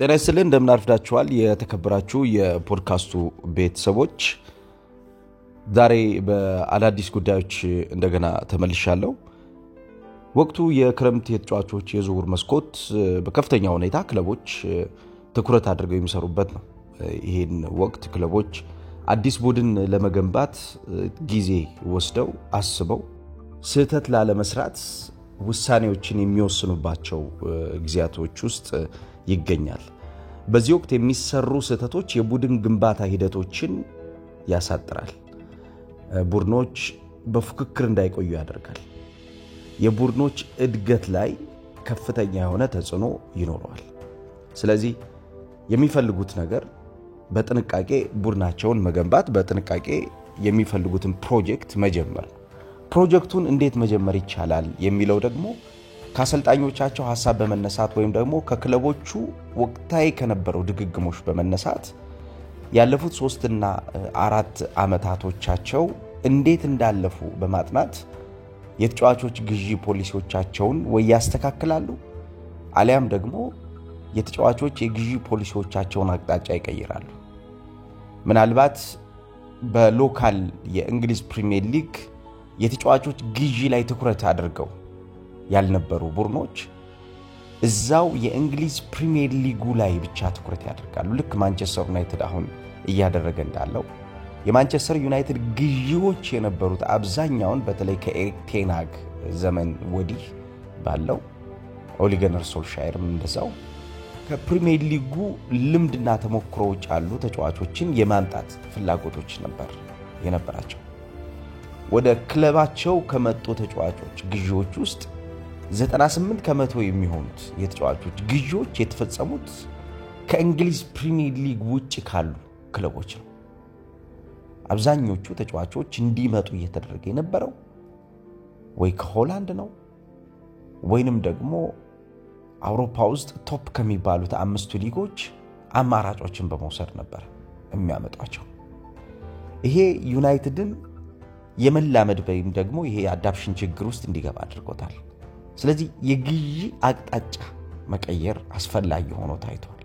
ጤና ይስጥልን እንደምን አርፍዳችኋል የተከበራችሁ የፖድካስቱ ቤተሰቦች ዛሬ በአዳዲስ ጉዳዮች እንደገና ተመልሻለሁ። ወቅቱ የክረምት የተጫዋቾች የዝውውር መስኮት በከፍተኛ ሁኔታ ክለቦች ትኩረት አድርገው የሚሰሩበት ነው። ይሄን ወቅት ክለቦች አዲስ ቡድን ለመገንባት ጊዜ ወስደው አስበው ስህተት ላለመስራት ውሳኔዎችን የሚወስኑባቸው ጊዜያቶች ውስጥ ይገኛል። በዚህ ወቅት የሚሰሩ ስህተቶች የቡድን ግንባታ ሂደቶችን ያሳጥራል። ቡድኖች በፉክክር እንዳይቆዩ ያደርጋል። የቡድኖች እድገት ላይ ከፍተኛ የሆነ ተጽዕኖ ይኖረዋል። ስለዚህ የሚፈልጉት ነገር በጥንቃቄ ቡድናቸውን መገንባት፣ በጥንቃቄ የሚፈልጉትን ፕሮጀክት መጀመር። ፕሮጀክቱን እንዴት መጀመር ይቻላል የሚለው ደግሞ ከአሰልጣኞቻቸው ሐሳብ በመነሳት ወይም ደግሞ ከክለቦቹ ወቅታዊ ከነበረው ድግግሞሽ በመነሳት ያለፉት 3 እና 4 ዓመታቶቻቸው እንዴት እንዳለፉ በማጥናት የተጫዋቾች ግዢ ፖሊሲዎቻቸውን ወይ ያስተካክላሉ አሊያም ደግሞ የተጫዋቾች የግዢ ፖሊሲዎቻቸውን አቅጣጫ ይቀይራሉ። ምናልባት በሎካል የእንግሊዝ ፕሪሚየር ሊግ የተጫዋቾች ግዢ ላይ ትኩረት አድርገው ያልነበሩ ቡድኖች እዛው የእንግሊዝ ፕሪሚየር ሊጉ ላይ ብቻ ትኩረት ያደርጋሉ። ልክ ማንቸስተር ዩናይትድ አሁን እያደረገ እንዳለው የማንቸስተር ዩናይትድ ግዢዎች የነበሩት አብዛኛውን በተለይ ከኤሪክ ቴን ሃግ ዘመን ወዲህ ባለው ኦሊ ጉናር ሶልሻየርም እንደዛው ከፕሪሚየር ሊጉ ልምድና ተሞክሮዎች ያሉ ተጫዋቾችን የማምጣት ፍላጎቶች የነበራቸው። ወደ ክለባቸው ከመጡ ተጫዋቾች ግዢዎች ውስጥ 98% የሚሆኑት የተጫዋቾች ግዢዎች የተፈጸሙት ከእንግሊዝ ፕሪሚየር ሊግ ውጪ ካሉ ክለቦች ነው። አብዛኞቹ ተጫዋቾች እንዲመጡ እየተደረገ የነበረው ወይ ከሆላንድ ነው ወይንም ደግሞ አውሮፓ ውስጥ ቶፕ ከሚባሉት 5 ሊጎች አማራጮችን በመውሰድ ነበር የሚያመጣቸው። ይሄ ዩናይትድን የመላመድ ወይም ደግሞ ይሄ አዳፕሽን ችግር ውስጥ እንዲገባ አድርጎታል። ስለዚህ የግዢ አቅጣጫ መቀየር አስፈላጊ ሆኖ ታይቷል።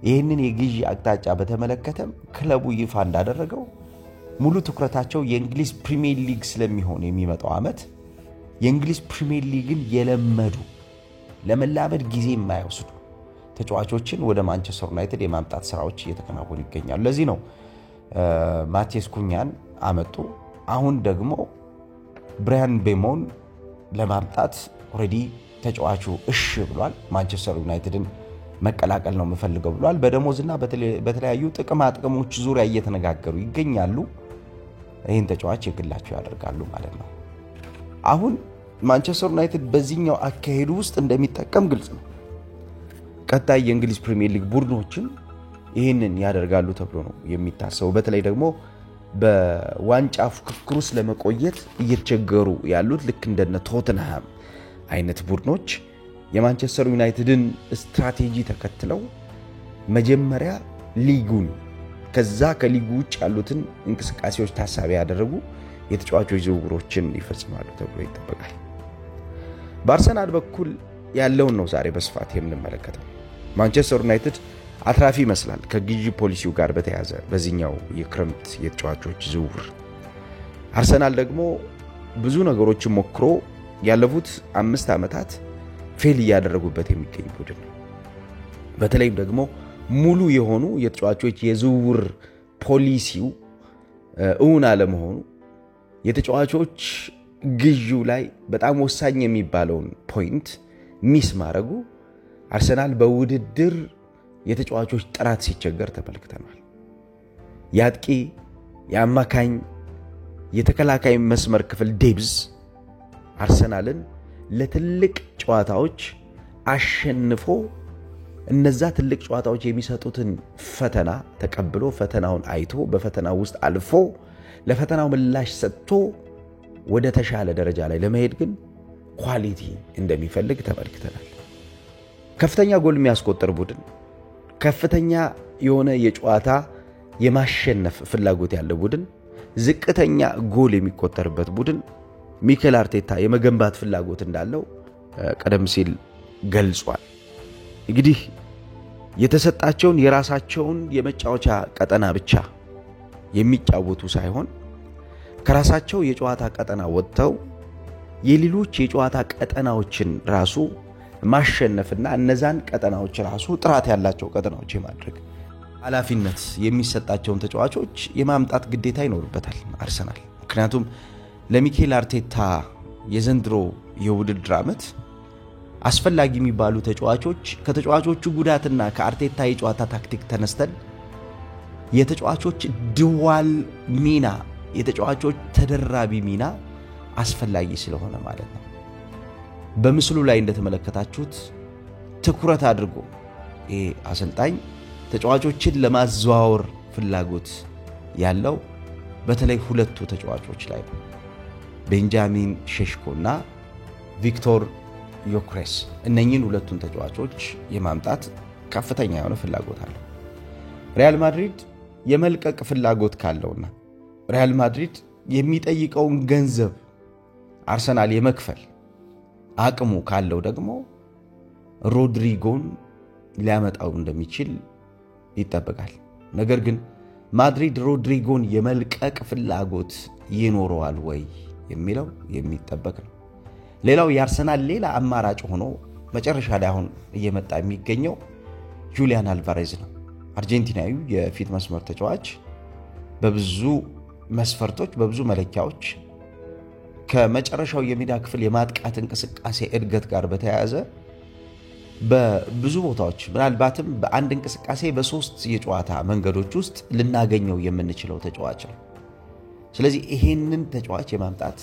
ይህንን የግዢ አቅጣጫ በተመለከተም ክለቡ ይፋ እንዳደረገው ሙሉ ትኩረታቸው የእንግሊዝ ፕሪሚየር ሊግ ስለሚሆን የሚመጣው ዓመት የእንግሊዝ ፕሪሚየር ሊግን የለመዱ ለመላመድ ጊዜ የማይወስዱ ተጫዋቾችን ወደ ማንቸስተር ዩናይትድ የማምጣት ስራዎች እየተከናወኑ ይገኛሉ። ለዚህ ነው ማቴስ ኩኛን አመጡ። አሁን ደግሞ ብራያን ቤሞን ለማምጣት ኦሬዲ ተጫዋቹ እሺ ብሏል። ማንቸስተር ዩናይትድን መቀላቀል ነው የምፈልገው ብሏል። በደሞዝና በተለያዩ ጥቅሞች ዙሪያ እየተነጋገሩ ይገኛሉ። ይህን ተጫዋች የግላቸው ያደርጋሉ ማለት ነው። አሁን ማንቸስተር ዩናይትድ በዚህኛው አካሄዱ ውስጥ እንደሚጠቀም ግልጽ ነው። ቀጣይ የእንግሊዝ ፕሪሚየር ሊግ ቡድኖችም ይህንን ያደርጋሉ ተብሎ ነው የሚታሰበው። በተለይ ደግሞ በዋንጫ ፉክክር ውስጥ ለመቆየት እየተቸገሩ ያሉት ልክ እንደነ ቶተንሃም አይነት ቡድኖች የማንቸስተር ዩናይትድን ስትራቴጂ ተከትለው መጀመሪያ ሊጉን ከዛ ከሊጉ ውጭ ያሉትን እንቅስቃሴዎች ታሳቢ ያደረጉ የተጫዋቾች ዝውውሮችን ይፈጽማሉ ተብሎ ይጠበቃል። በአርሰናል በኩል ያለውን ነው ዛሬ በስፋት የምንመለከተው። ማንቸስተር ዩናይትድ አትራፊ ይመስላል ከግዢ ፖሊሲው ጋር በተያያዘ በዚህኛው የክረምት የተጫዋቾች ዝውውር። አርሰናል ደግሞ ብዙ ነገሮችን ሞክሮ ያለፉት 5 ዓመታት ፌል ያደረጉበት የሚገኝ ቡድን ነው። በተለይም ደግሞ ሙሉ የሆኑ የተጫዋቾች የዝውውር ፖሊሲው እውን አለመሆኑ የተጫዋቾች ግዢው ላይ በጣም ወሳኝ የሚባለውን ፖይንት ሚስ ማድረጉ አርሰናል በውድድር የተጫዋቾች ጥራት ሲቸገር ተመልክተናል። ያጥቂ፣ የአማካኝ፣ የተከላካይ መስመር ክፍል ዴብዝ አርሰናልን ለትልቅ ጨዋታዎች አሸንፎ እነዛ ትልቅ ጨዋታዎች የሚሰጡትን ፈተና ተቀብሎ ፈተናውን አይቶ በፈተናው ውስጥ አልፎ ለፈተናው ምላሽ ሰጥቶ ወደ ተሻለ ደረጃ ላይ ለመሄድ ግን ኳሊቲ እንደሚፈልግ ተመልክተናል። ከፍተኛ ጎል የሚያስቆጥር ቡድን፣ ከፍተኛ የሆነ የጨዋታ የማሸነፍ ፍላጎት ያለው ቡድን፣ ዝቅተኛ ጎል የሚቆጠርበት ቡድን ሚኬል አርቴታ የመገንባት ፍላጎት እንዳለው ቀደም ሲል ገልጿል። እንግዲህ የተሰጣቸውን የራሳቸውን የመጫወቻ ቀጠና ብቻ የሚጫወቱ ሳይሆን ከራሳቸው የጨዋታ ቀጠና ወጥተው የሌሎች የጨዋታ ቀጠናዎችን ራሱ ማሸነፍና እነዛን ቀጠናዎች ራሱ ጥራት ያላቸው ቀጠናዎች የማድረግ ኃላፊነት የሚሰጣቸውን ተጫዋቾች የማምጣት ግዴታ ይኖርበታል አርሰናል። ምክንያቱም ለሚኬል አርቴታ የዘንድሮ የውድድር ዓመት አስፈላጊ የሚባሉ ተጫዋቾች ከተጫዋቾቹ ጉዳትና ከአርቴታ የጨዋታ ታክቲክ ተነስተን የተጫዋቾች ዱዋል ሚና የተጫዋቾች ተደራቢ ሚና አስፈላጊ ስለሆነ ማለት ነው። በምስሉ ላይ እንደተመለከታችሁት ትኩረት አድርጎ አሰልጣኝ ተጫዋቾችን ለማዘዋወር ፍላጎት ያለው በተለይ ሁለቱ ተጫዋቾች ላይ ነው። ቤንጃሚን ሼሽኮና ቪክቶር ዮክሬስ እነኚህን ሁለቱን ተጫዋቾች የማምጣት ከፍተኛ የሆነ ፍላጎት አለው። ሪያል ማድሪድ የመልቀቅ ፍላጎት ካለውና ሪያል ማድሪድ የሚጠይቀውን ገንዘብ አርሰናል የመክፈል አቅሙ ካለው ደግሞ ሮድሪጎን ሊያመጣው እንደሚችል ይጠበቃል። ነገር ግን ማድሪድ ሮድሪጎን የመልቀቅ ፍላጎት ይኖረዋል ወይ የሚለው የሚጠበቅ ነው። ሌላው የአርሰናል ሌላ አማራጭ ሆኖ መጨረሻ ላይ አሁን እየመጣ የሚገኘው ጁሊያን አልቫሬዝ ነው። አርጀንቲናዊው የፊት መስመር ተጫዋች በብዙ መስፈርቶች በብዙ መለኪያዎች ከመጨረሻው የሜዳ ክፍል የማጥቃት እንቅስቃሴ እድገት ጋር በተያያዘ በብዙ ቦታዎች ምናልባትም በአንድ እንቅስቃሴ በሶስት የጨዋታ መንገዶች ውስጥ ልናገኘው የምንችለው ተጫዋች ነው። ስለዚህ ይሄንን ተጫዋች የማምጣት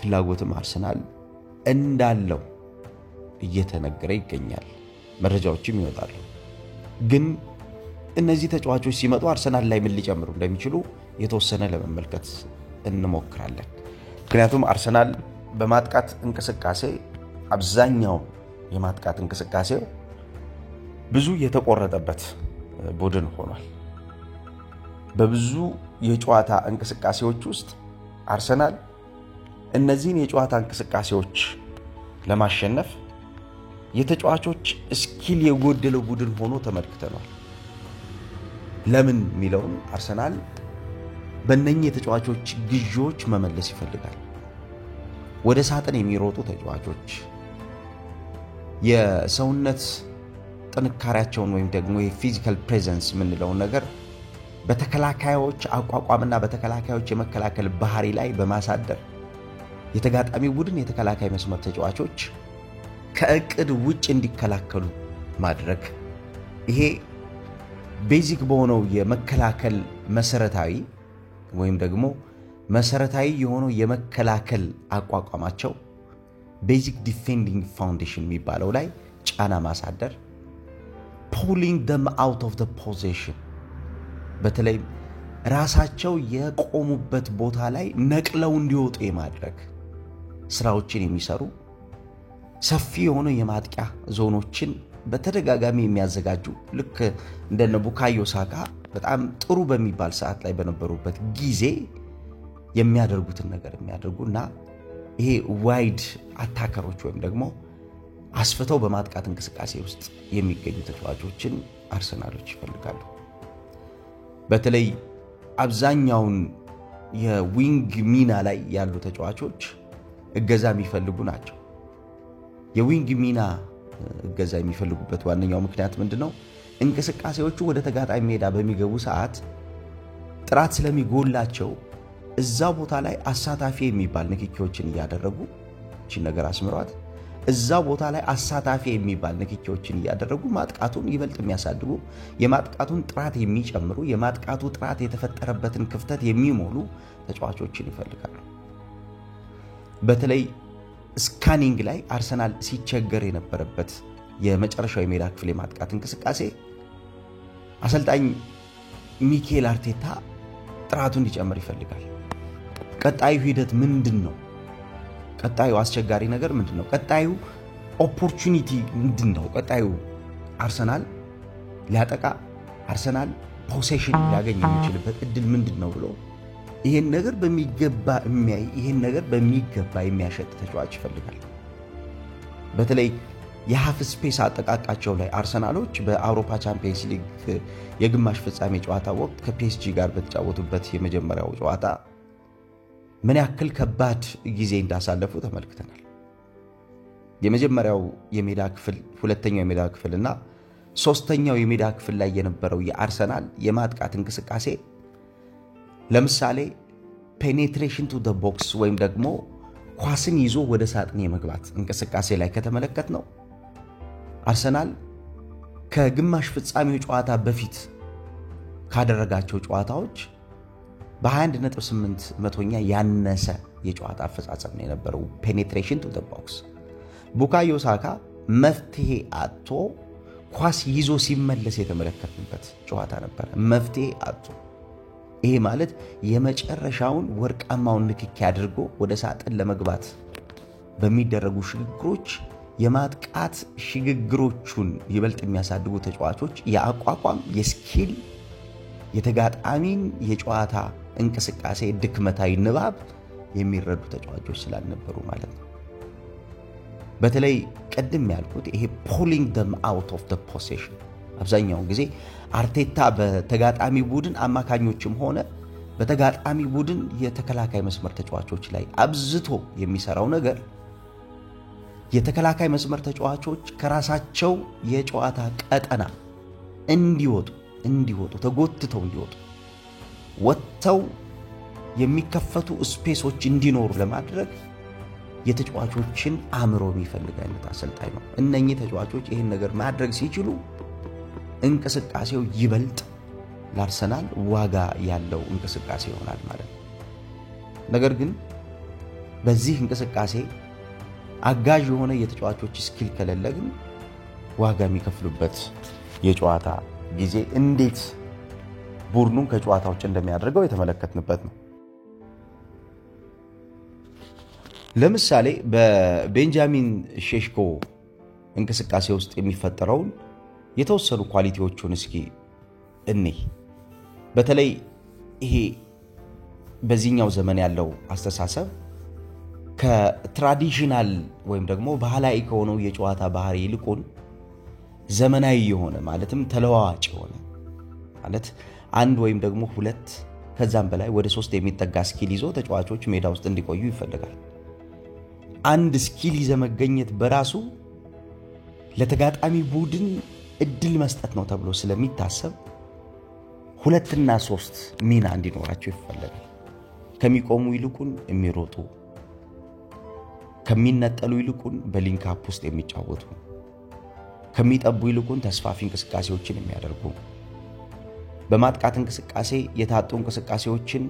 ፍላጎትም አርሰናል እንዳለው እየተነገረ ይገኛል። መረጃዎችም ይወጣሉ። ግን እነዚህ ተጫዋቾች ሲመጡ አርሰናል ላይ ምን ሊጨምሩ እንደሚችሉ የተወሰነ ለመመልከት እንሞክራለን። ምክንያቱም አርሰናል በማጥቃት እንቅስቃሴ አብዛኛው የማጥቃት እንቅስቃሴው ብዙ የተቆረጠበት ቡድን ሆኗል። በብዙ የጨዋታ እንቅስቃሴዎች ውስጥ አርሰናል እነዚህን የጨዋታ እንቅስቃሴዎች ለማሸነፍ የተጫዋቾች ስኪል የጎደለው ቡድን ሆኖ ተመልክተናል። ለምን ሚለውን አርሰናል በእነኚህ የተጫዋቾች ግዢዎች መመለስ ይፈልጋል። ወደ ሳጥን የሚሮጡ ተጫዋቾች የሰውነት ጥንካሬያቸውን ወይም ደግሞ የፊዚካል ፕሬዘንስ ምንለው ነገር በተከላካዮች አቋቋምና በተከላካዮች የመከላከል ባህሪ ላይ በማሳደር የተጋጣሚ ቡድን የተከላካይ መስመር ተጫዋቾች ከእቅድ ውጭ እንዲከላከሉ ማድረግ ይሄ ቤዚክ በሆነው የመከላከል መሰረታዊ ወይም ደግሞ መሰረታዊ የሆነው የመከላከል አቋቋማቸው ቤዚክ ዲፌንዲንግ ፋውንዴሽን የሚባለው ላይ ጫና ማሳደር pulling them out of the position በተለይ ራሳቸው የቆሙበት ቦታ ላይ ነቅለው እንዲወጡ የማድረግ ስራዎችን የሚሰሩ ሰፊ የሆነ የማጥቂያ ዞኖችን በተደጋጋሚ የሚያዘጋጁ ልክ እንደነ ቡካዮ ሳካ በጣም ጥሩ በሚባል ሰዓት ላይ በነበሩበት ጊዜ የሚያደርጉትን ነገር የሚያደርጉና ይሄ ዋይድ አታከሮች ወይም ደግሞ አስፈተው በማጥቃት እንቅስቃሴ ውስጥ የሚገኙ ተጫዋቾችን አርሰናሎች ይፈልጋሉ። በተለይ አብዛኛውን የዊንግ ሚና ላይ ያሉ ተጫዋቾች እገዛ የሚፈልጉ ናቸው። የዊንግ ሚና እገዛ የሚፈልጉበት ዋነኛው ምክንያት ምንድነው? እንቅስቃሴዎቹ ወደ ተጋጣሚ ሜዳ በሚገቡ ሰዓት ጥራት ስለሚጎላቸው እዛ ቦታ ላይ አሳታፊ የሚባል ንክኪዎችን ያደረጉ እቺ ነገር አስምሯት እዛ ቦታ ላይ አሳታፊ የሚባል ንክኪዎችን ያደረጉ ማጥቃቱን ይበልጥ የሚያሳድጉ የማጥቃቱን ጥራት የሚጨምሩ የማጥቃቱ ጥራት የተፈጠረበትን ክፍተት የሚሞሉ ተጫዋቾችን ይፈልጋሉ። በተለይ ስካኒንግ ላይ አርሰናል ሲቸገር የነበረበት የመጨረሻው የሜዳ ክፍል የማጥቃት እንቅስቃሴ አሰልጣኝ ሚኬል አርቴታ ጥራቱን እንዲጨምር ይፈልጋል። ቀጣዩ ሂደት ምንድነው? ቀጣዩ አስቸጋሪ ነገር ምንድነው? ቀጣዩ ኦፖርቹኒቲ ምንድነው? ቀጣዩ አርሰናል ሊያጠቃ አርሰናል ፖሴሽን ሊያገኝ የሚችልበት እድል ምንድነው ብሎ ይሄን ነገር በሚገባ የሚያይ ይሄን ነገር በሚገባ የሚያሸጥ ተጫዋች ይፈልጋል። በተለይ የሃፍ ስፔስ አጠቃቃቸው ላይ አርሰናሎች በአውሮፓ ቻምፒየንስ ሊግ የግማሽ ፍጻሜ ጨዋታ ወቅት ከፒኤስጂ ጋር በተጫወቱበት የመጀመሪያው ጨዋታ ምን ያክል ከባድ ጊዜ እንዳሳለፉ ተመልክተናል። የመጀመሪያው የሜዳ ክፍል፣ ሁለተኛው የሜዳ ክፍልና ሶስተኛው የሜዳ ክፍል ላይ የነበረው የአርሰናል የማጥቃት እንቅስቃሴ ለምሳሌ ፔኔትሬሽን ቱ ዘ ቦክስ ወይም ደግሞ ኳስን ይዞ ወደ ሳጥን የመግባት እንቅስቃሴ ላይ ከተመለከት ነው አርሰናል ከግማሽ ፍጻሜው ጨዋታ በፊት ካደረጋቸው ጨዋታዎች በ21.8% ያነሰ የጨዋታ አፈጻጸም ነው የነበረው ፔኔትሬሽን ቱ ዘ ቦክስ። ቡካዮ ሳካ መፍትሄ አጥቶ ኳስ ይዞ ሲመለስ የተመለከትንበት ጨዋታ ነበር። መፍትሄ አጥቶ ይሄ ማለት የመጨረሻውን ወርቃማውን ንክኪ አድርጎ ወደ ሳጥን ለመግባት በሚደረጉ ሽግግሮች የማጥቃት ሽግግሮቹን ይበልጥ የሚያሳድጉ ተጫዋቾች የአቋቋም የስኪል የተጋጣሚን የጨዋታ እንቅስቃሴ ድክመታዊ ንባብ የሚረዱ ተጫዋቾች ስላልነበሩ ማለት ነው። በተለይ ቀድም ያልኩት ይሄ ፑሊንግ them out of the possession አብዛኛውን ጊዜ አርቴታ በተጋጣሚ ቡድን አማካኞችም ሆነ በተጋጣሚ ቡድን የተከላካይ መስመር ተጫዋቾች ላይ አብዝቶ የሚሰራው ነገር የተከላካይ መስመር ተጫዋቾች ከራሳቸው የጨዋታ ቀጠና እንዲወጡ ተጎትተው እንዲወጡ ወጥተው የሚከፈቱ ስፔሶች እንዲኖሩ ለማድረግ የተጫዋቾችን አእምሮ የሚፈልግ አይነት አሰልጣኝ ነው። እነኚህ ተጫዋቾች ይሄን ነገር ማድረግ ሲችሉ እንቅስቃሴው ይበልጥ ለአርሰናል ዋጋ ያለው እንቅስቃሴ ይሆናል ማለት ነው። ነገር ግን በዚህ እንቅስቃሴ አጋዥ የሆነ የተጫዋቾች ስኪል ከሌለ ግን ዋጋ የሚከፍሉበት የጨዋታ ጊዜ እንዴት ቡድኑን ከጨዋታዎች እንደሚያደርገው የተመለከትንበት ነው። ለምሳሌ በቤንጃሚን ሼሽኮ እንቅስቃሴ ውስጥ የሚፈጠረውን የተወሰኑ ኳሊቲዎቹን እስኪ በተለይ ይሄ በዚህኛው ዘመን ያለው አስተሳሰብ ከትራዲሽናል ወይም ደግሞ ባህላዊ ከሆነው የጨዋታ ባህሪ ይልቁን ዘመናዊ የሆነ ማለትም ተለዋዋጭ የሆነ ማለት አንድ ወይም ደግሞ ሁለት ከዛም በላይ ወደ 3 የሚጠጋ ስኪል ይዞ ተጫዋቾች ሜዳ ውስጥ እንዲቆዩ ይፈልጋል። አንድ ስኪል ይዘ መገኘት በራሱ ለተጋጣሚ ቡድን እድል መስጠት ነው ተብሎ ስለሚታሰብ 2 እና 3 ሚና እንዲኖራቸው ይፈልጋል። ከሚቆሙ ይልቁን የሚሮጡ፣ ከሚነጠሉ ይልቁን በሊንክ አፕ ውስጥ የሚጫወቱ፣ ከሚጠቡ ይልቁን ተስፋፊ እንቅስቃሴዎችን የሚያደርጉ፣ በማጥቃት እንቅስቃሴ የታጡ እንቅስቃሴዎችን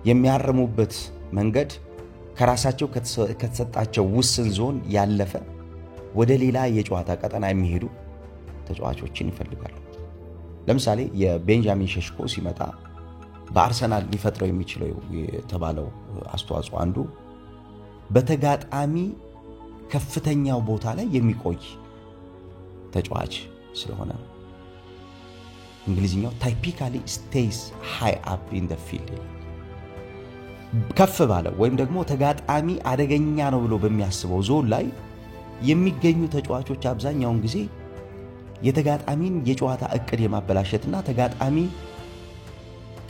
የሚያርሙበት መንገድ ከራሳቸው ከተሰጣቸው ውስን ዞን ያለፈ ወደ ሌላ የጨዋታ ቀጠና የሚሄዱ ተጫዋቾችን ይፈልጋሉ። ለምሳሌ የቤንጃሚን ሼሽኮ ሲመጣ በአርሰናል ሊፈጥረው የሚችለው የተባለው አስተዋጽኦ አንዱ በተጋጣሚ ከፍተኛው ቦታ ላይ የሚቆይ ተጫዋች ስለሆነ ነው። እንግሊዝኛው ታይፒካሊ ስቴይስ ሃይ አፕ ኢን ዘ ፊልድ ከፍ ባለ ወይም ደግሞ ተጋጣሚ አደገኛ ነው ብሎ በሚያስበው ዞን ላይ የሚገኙ ተጫዋቾች አብዛኛውን ጊዜ የተጋጣሚን የጨዋታ እቅድ የማበላሸትና ተጋጣሚ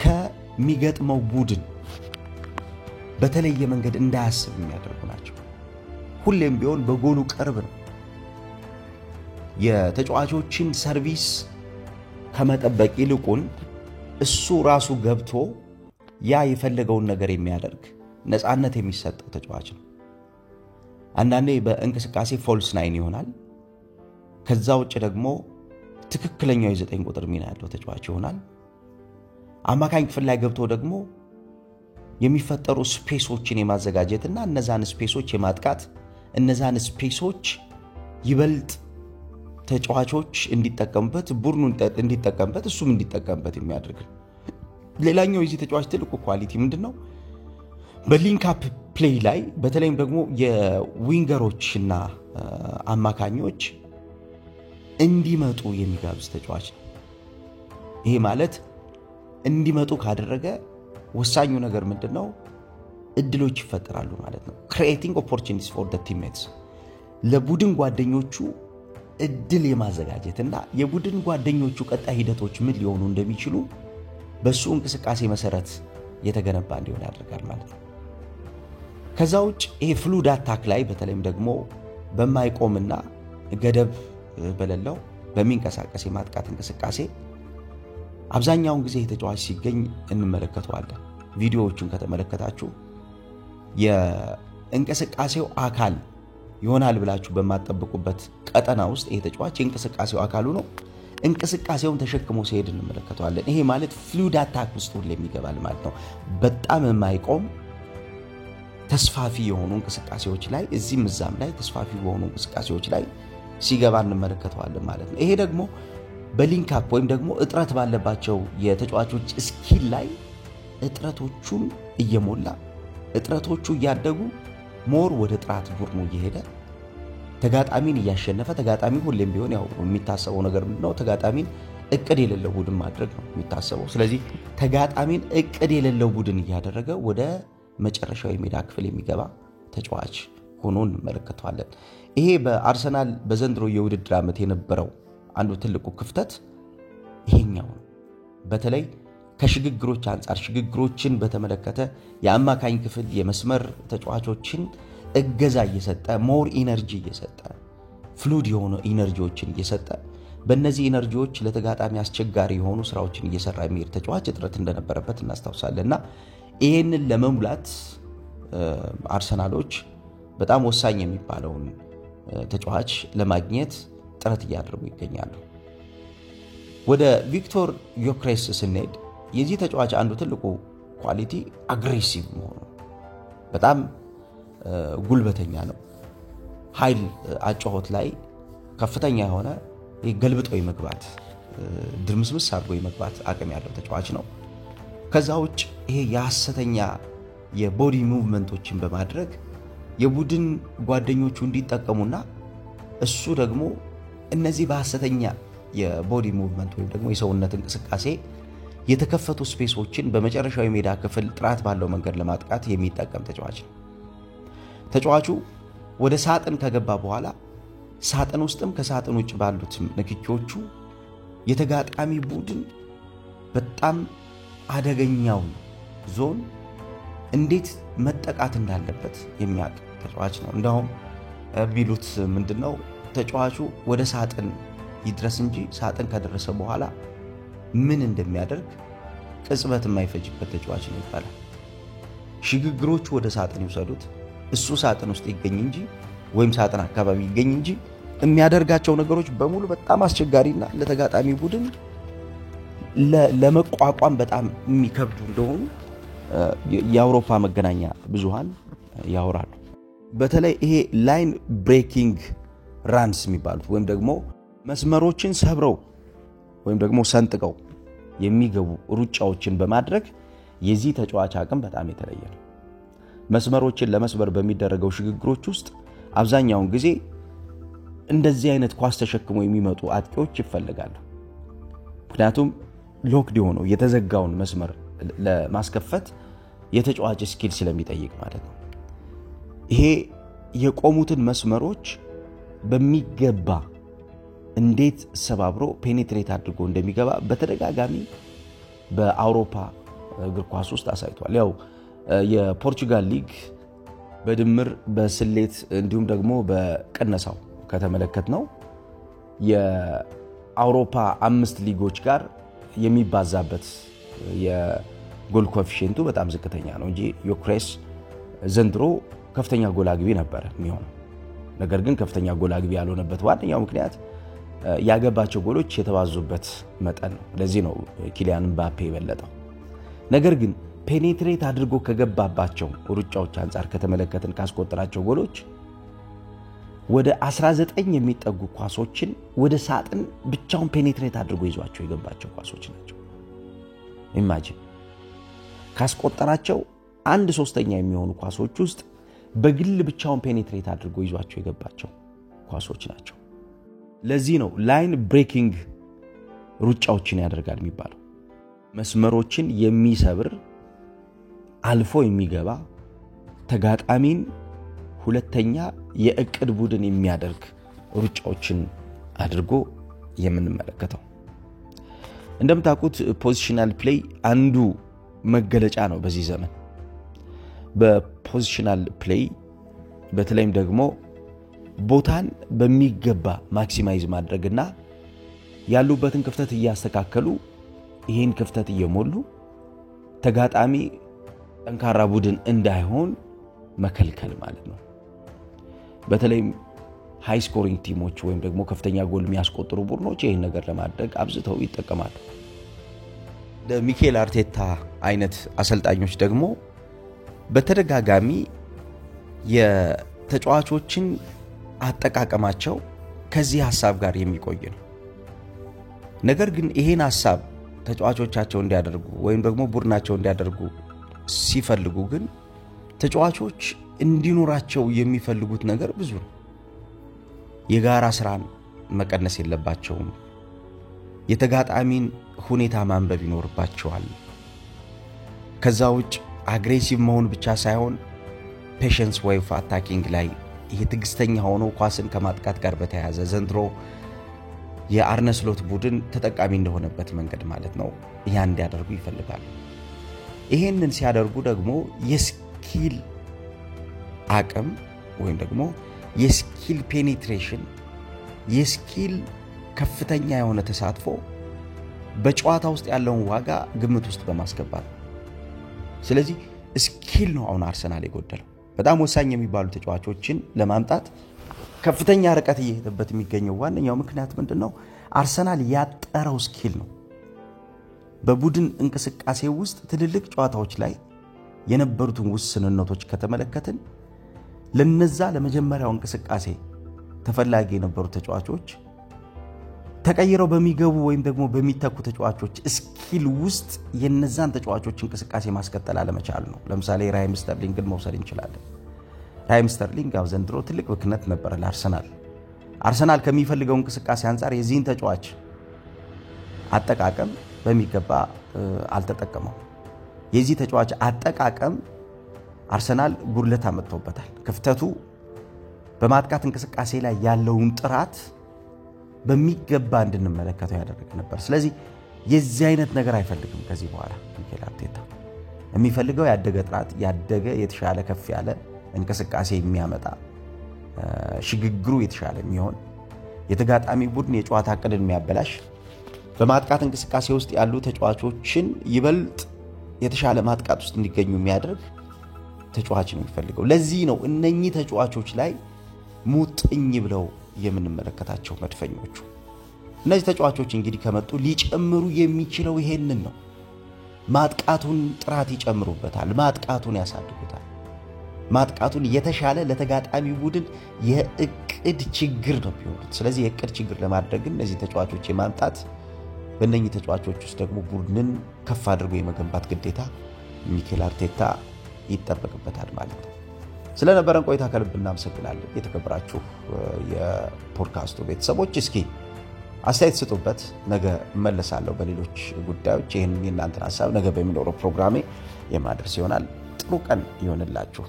ከሚገጥመው ቡድን በተለየ መንገድ እንዳያስብ የሚያደርጉ ናቸው። ሁሌም ቢሆን በጎሉ ቅርብ ነው። የተጫዋቾችን ሰርቪስ ከመጠበቅ ይልቁን እሱ ራሱ ገብቶ ያ የፈለገውን ነገር የሚያደርግ ነፃነት የሚሰጠው ተጫዋች ነው። አንዳንዴ በእንቅስቃሴ ፎልስ ናይን ይሆናል። ከዛ ውጭ ደግሞ ትክክለኛው የ9 ቁጥር ሚና ያለው ተጫዋች ይሆናል። አማካኝ ክፍል ላይ ገብቶ ደግሞ የሚፈጠሩ ስፔሶችን የማዘጋጀትና እነዛን ስፔሶች የማጥቃት እነዛን ስፔሶች ይበልጥ ተጫዋቾች እንዲጠቀሙበት ቡድኑ እንዲጠቀምበት እሱም እንዲጠቀምበት የሚያደርግ። ሌላኛው የዚህ ተጫዋች ትልቁ ኳሊቲ ምንድነው? በሊንክ አፕ ፕሌይ ላይ በተለይም ደግሞ የዊንገሮችና አማካኞች እንዲመጡ የሚጋብዝ ተጫዋች ነው። ይሄ ማለት እንዲመጡ ካደረገ ወሳኙ ነገር ምንድነው? እድሎች ይፈጠራሉ ማለት ነው። creating opportunities for the teammates ለቡድን ጓደኞቹ እድል የማዘጋጀትና የቡድን ጓደኞቹ ቀጣይ ሂደቶች ምን ሊሆኑ እንደሚችሉ በሱ እንቅስቃሴ መሰረት የተገነባ እንዲሆን ያደርጋል ማለት ነው። ከዛውጭ ይሄ ፍሉድ አታክ ላይ በተለይም ደግሞ በማይቆምና ገደብ በሌለው በሚንቀሳቀስ የማጥቃት እንቅስቃሴ አብዛኛውን ጊዜ ተጫዋች ሲገኝ እንመለከተዋለን። ቪዲዮዎቹን ከተመለከታችሁ የእንቅስቃሴው አካል ይሆናል ብላችሁ በማትጠብቁበት ቀጠና ውስጥ ይሄ ተጫዋች የእንቅስቃሴው አካሉ ነው። እንቅስቃሴውን ተሸክሞ ሲሄድ እንመለከተዋለን። ይሄ ማለት ፍሉድ አታክ ውስጥ ሁሉ የሚገባል ማለት ነው። በጣም የማይቆም ተስፋፊ የሆኑ እንቅስቃሴዎች ላይ እዚህም እዛም ላይ ተስፋፊ የሆኑ እንቅስቃሴዎች ላይ ሲገባ እንመለከተዋለን ማለት ነው። ይሄ ደግሞ በሊንክ አፕ ወይም ደግሞ እጥረት ባለባቸው የተጫዋቾች ስኪል ላይ እጥረቶቹን እየሞላ እጥረቶቹ እያደጉ ሞር ወደ ጥራት ቡድኑ እየሄደ ተጋጣሚን እያሸነፈ ተጋጣሚ ሁሌም ቢሆን ያው የሚታሰበው ነገር ምንድነው? ተጋጣሚን እቅድ የሌለው ቡድን ማድረግ ነው የሚታሰበው። ስለዚህ ተጋጣሚን እቅድ የሌለው ቡድን እያደረገ ወደ መጨረሻው የሜዳ ክፍል የሚገባ ተጫዋች ሆኖ እንመለከተዋለን። ይሄ በአርሰናል በዘንድሮ የውድድር ዓመት የነበረው አንዱ ትልቁ ክፍተት ይሄኛው ነው። በተለይ ከሽግግሮች አንፃር ሽግግሮችን በተመለከተ የአማካኝ ክፍል የመስመር ተጫዋቾችን እገዛ እየሰጠ ሞር ኢነርጂ እየሰጠ ፍሉድ የሆኑ ኢነርጂዎችን እየሰጠ በእነዚህ ኢነርጂዎች ለተጋጣሚ አስቸጋሪ የሆኑ ስራዎችን እየሰራ የሚሄድ ተጫዋች እጥረት እንደነበረበት እናስታውሳለንና ይሄንን ለመሙላት አርሰናሎች በጣም ወሳኝ የሚባለውን ተጫዋች ለማግኘት ጥረት እያደረጉ ይገኛሉ። ወደ ቪክቶር ዮክሬስ ስንሄድ የዚህ ተጫዋች አንዱ ትልቁ ኳሊቲ አግሬሲቭ መሆኑ፣ በጣም ጉልበተኛ ነው። ኃይል አጫወት ላይ ከፍተኛ የሆነ ገልብጦ የመግባት ድርምስምስ አድርጎ የመግባት አቅም ያለው ተጫዋች ነው። ከዛውጭ ይሄ የሐሰተኛ የቦዲ ሙቭመንቶችን በማድረግ የቡድን ጓደኞቹ እንዲጠቀሙና እሱ ደግሞ እነዚህ በሐሰተኛ የቦዲ ሙቭመንት ወይም ደግሞ የሰውነት እንቅስቃሴ የተከፈቱ ስፔሶችን በመጨረሻው የሜዳ ክፍል ጥራት ባለው መንገድ ለማጥቃት የሚጠቀም ተጫዋች ነው። ተጫዋቹ ወደ ሳጥን ከገባ በኋላ ሳጥን ውስጥም ከሳጥን ውጭ ባሉት ንክኪዎቹ የተጋጣሚ ቡድን በጣም አደገኛው ዞን እንዴት መጠቃት እንዳለበት የሚያውቅ ተጫዋች ነው። እንደውም ቢሉት ምንድነው ተጫዋቹ ወደ ሳጥን ይድረስ እንጂ ሳጥን ከደረሰ በኋላ ምን እንደሚያደርግ ቅጽበት የማይፈጅበት ተጫዋች ነው ይባላል። ሽግግሮቹ ወደ ሳጥን ይወሰዱት እሱ ሳጥን ውስጥ ይገኝ እንጂ ወይም ሳጥን አካባቢ ይገኝ እንጂ የሚያደርጋቸው ነገሮች በሙሉ በጣም አስቸጋሪና ለተጋጣሚ ቡድን ለመቋቋም በጣም የሚከብዱ እንደሆኑ የአውሮፓ መገናኛ ብዙሃን ያወራሉ። በተለይ ይሄ ላይን ብሬኪንግ ራንስ የሚባሉት ወይም ደግሞ መስመሮችን ሰብረው ወይም ደግሞ ሰንጥቀው የሚገቡ ሩጫዎችን በማድረግ የዚህ ተጫዋች አቅም በጣም የተለየ ነው። መስመሮችን ለመስበር በሚደረገው ሽግግሮች ውስጥ አብዛኛውን ጊዜ እንደዚህ አይነት ኳስ ተሸክሞ የሚመጡ አጥቂዎች ይፈልጋሉ። ምክንያቱም ሎክድ የሆነው የተዘጋውን መስመር ለማስከፈት የተጫዋች ስኪል ስለሚጠይቅ ማለት ነው። ይሄ የቆሙትን መስመሮች በሚገባ እንዴት ሰባብሮ ፔኔትሬት አድርጎ እንደሚገባ በተደጋጋሚ በአውሮፓ እግር ኳስ ውስጥ አሳይቷል። ያው የፖርቹጋል ሊግ በድምር በስሌት እንዲሁም ደግሞ በቀነሳው ከተመለከትነው የአውሮፓ 5 ሊጎች ጋር የሚባዛበት የጎል ኮኤፊሺየንቱ በጣም ዝቅተኛ ነው እንጂ ዮክሬስ ዘንድሮ ከፍተኛ ጎል አግቢ ነበር የሚሆነው። ነገር ግን ከፍተኛ ጎል አግቢ ያልሆነበት ዋነኛው ምክንያት ያገባቸው ጎሎች የተባዙበት መጠን ነው። ለዚህ ነው ኪሊያን ምባፔ የበለጠው። ነገር ግን ፔኔትሬት አድርጎ ከገባባቸው ሩጫዎች አንፃር ከተመለከትን ካስቆጠራቸው ጎሎች ወደ 19 የሚጠጉ ኳሶችን ወደ ሳጥን ብቻውን ፔኔትሬት አድርጎ ይዟቸው የገባቸው ኳሶች ናቸው። ኢማጂን ካስቆጠራቸው 1/3 የሚሆኑ ኳሶች ውስጥ በግል ብቻውን ፔኔትሬት አድርጎ ይዟቸው የገባቸው ኳሶች ናቸው። ለዚህ ነው ላይን ብሬኪንግ ሩጫዎችን ያደርጋል የሚባለው። መስመሮችን የሚሰብር አልፎ የሚገባ ተጋጣሚን ሁለተኛ የእቅድ ቡድን የሚያደርግ ሩጫዎችን አድርጎ የምንመለከተው። እንደምታውቁት ፖዚሽናል ፕሌይ አንዱ መገለጫ ነው በዚህ ዘመን። በፖዚሽናል ፕሌይ በተለይም ደግሞ ቦታን በሚገባ ማክሲማይዝ ማድረግና ያሉበትን ክፍተት እያስተካከሉ ይሄን ክፍተት እየሞሉ ተጋጣሚ ጠንካራ ቡድን እንዳይሆን መከልከል ማለት ነው። በተለይም ሃይ ስኮሪንግ ቲሞች ወይም ደግሞ ከፍተኛ ጎል የሚያስቆጥሩ ቡድኖች ይሄን ነገር ለማድረግ አብዝተው ይጠቀማሉ። ሚኬል አርቴታ አይነት አሰልጣኞች ደግሞ በተደጋጋሚ የተጫዋቾችን አጠቃቀማቸው ከዚህ ሐሳብ ጋር የሚቆይ ነው። ነገር ግን ይሄን ሐሳብ ተጫዋቾቻቸው እንዲያደርጉ ወይም ደግሞ ቡድናቸው እንዲያደርጉ ሲፈልጉ ግን ተጫዋቾች እንዲኖራቸው የሚፈልጉት ነገር ብዙ ነው። የጋራ ስራን መቀነስ የለባቸውም። የተጋጣሚን ሁኔታ ማንበብ ይኖርባቸዋል። ከዛውጭ አግሬሲቭ መሆን ብቻ ሳይሆን ፔሸንስ ወይ አታኪንግ ላይ የትግስተኛ ሆኖ ኳስን ከማጥቃት ጋር በተያያዘ ዘንድሮ የአርነ ስሎት ቡድን ተጠቃሚ እንደሆነበት መንገድ ማለት ነው ያን እንዲያደርጉ ይፈልጋሉ። ይሄንን ሲያደርጉ ደግሞ የስኪል አቅም ወይም ደግሞ የስኪል ፔኔትሬሽን የስኪል ከፍተኛ የሆነ ተሳትፎ በጨዋታ ውስጥ ያለውን ዋጋ ግምት ውስጥ በማስገባት ስለዚህ ስኪል ነው አሁን አርሰናል የጎደለው። በጣም ወሳኝ የሚባሉ ተጫዋቾችን ለማምጣት ከፍተኛ ርቀት እየሄደበት የሚገኘው ዋነኛው ምክንያት ምንድነው? አርሰናል ያጠረው ስኪል ነው። በቡድን እንቅስቃሴ ውስጥ ትልልቅ ጨዋታዎች ላይ የነበሩትን ውስንነቶች ከተመለከትን ለነዛ ለመጀመሪያው እንቅስቃሴ ተፈላጊ የነበሩ ተጫዋቾች ተቀይረው በሚገቡ ወይም ደግሞ በሚተኩ ተጫዋቾች ስኪል ውስጥ የነዛን ተጫዋቾች እንቅስቃሴ ማስቀጠል አለመቻል ነው። ለምሳሌ ራሂም ስተርሊንግን መውሰድ እንችላለን። ራሂም ስተርሊንግ ያው ዘንድሮ ትልቅ ብክነት ነበር ለአርሰናል። አርሰናል ከሚፈልገው እንቅስቃሴ አንፃር የዚህን ተጫዋች አጠቃቀም በሚገባ አልተጠቀመው። የዚህ ተጫዋች አጠቃቀም አርሰናል ጉድለት አመጣውበታል። ክፍተቱ በማጥቃት እንቅስቃሴ ላይ ያለውን ጥራት በሚገባ እንድንመለከተው ያደረገ ነበር። ስለዚህ የዚህ አይነት ነገር አይፈልግም ከዚህ በኋላ ሚኬል አርቴታ። የሚፈልገው ያደገ ጥራት ያደገ የተሻለ ከፍ ያለ እንቅስቃሴ የሚያመጣ ሽግግሩ የተሻለ የሚሆን የተጋጣሚ ቡድን የጨዋታ ዕቅድን የሚያበላሽ በማጥቃት እንቅስቃሴ ውስጥ ያሉ ተጫዋቾችን ይበልጥ የተሻለ ማጥቃት ውስጥ እንዲገኙ የሚያደርግ ተጫዋች ነው የሚፈልገው። ለዚህ ነው እነኚህ ተጫዋቾች ላይ ሙጥኝ ብለው የምንመለከታቸው መድፈኞቹ። እነዚህ ተጫዋቾች እንግዲህ ከመጡ ሊጨምሩ የሚችለው ይሄንን ነው። ማጥቃቱን ጥራት ይጨምሩበታል፣ ማጥቃቱን ያሳድጉታል። ማጥቃቱን የተሻለ ለተጋጣሚ ቡድን የእቅድ ችግር ነው የሚሆኑት። ስለዚህ የእቅድ ችግር ለማድረግ እነዚህ ተጫዋቾች የማምጣት በእነኚህ ተጫዋቾች ውስጥ ደግሞ ቡድንን ከፍ አድርጎ የመገንባት ግዴታ ሚኬል አርቴታ ይጠበቅበታል ማለት ነው። ስለነበረን ቆይታ ከልብ እናመሰግናለን። የተከበራችሁ የፖድካስቱ ቤተሰቦች እስኪ አስተያየት ስጡበት። ነገ እመለሳለሁ በሌሎች ጉዳዮች። ይሄን የእናንተን ሐሳብ ነገ በሚኖረው ፕሮግራሜ የማድረስ ይሆናል። ጥሩ ቀን ይሆንላችሁ።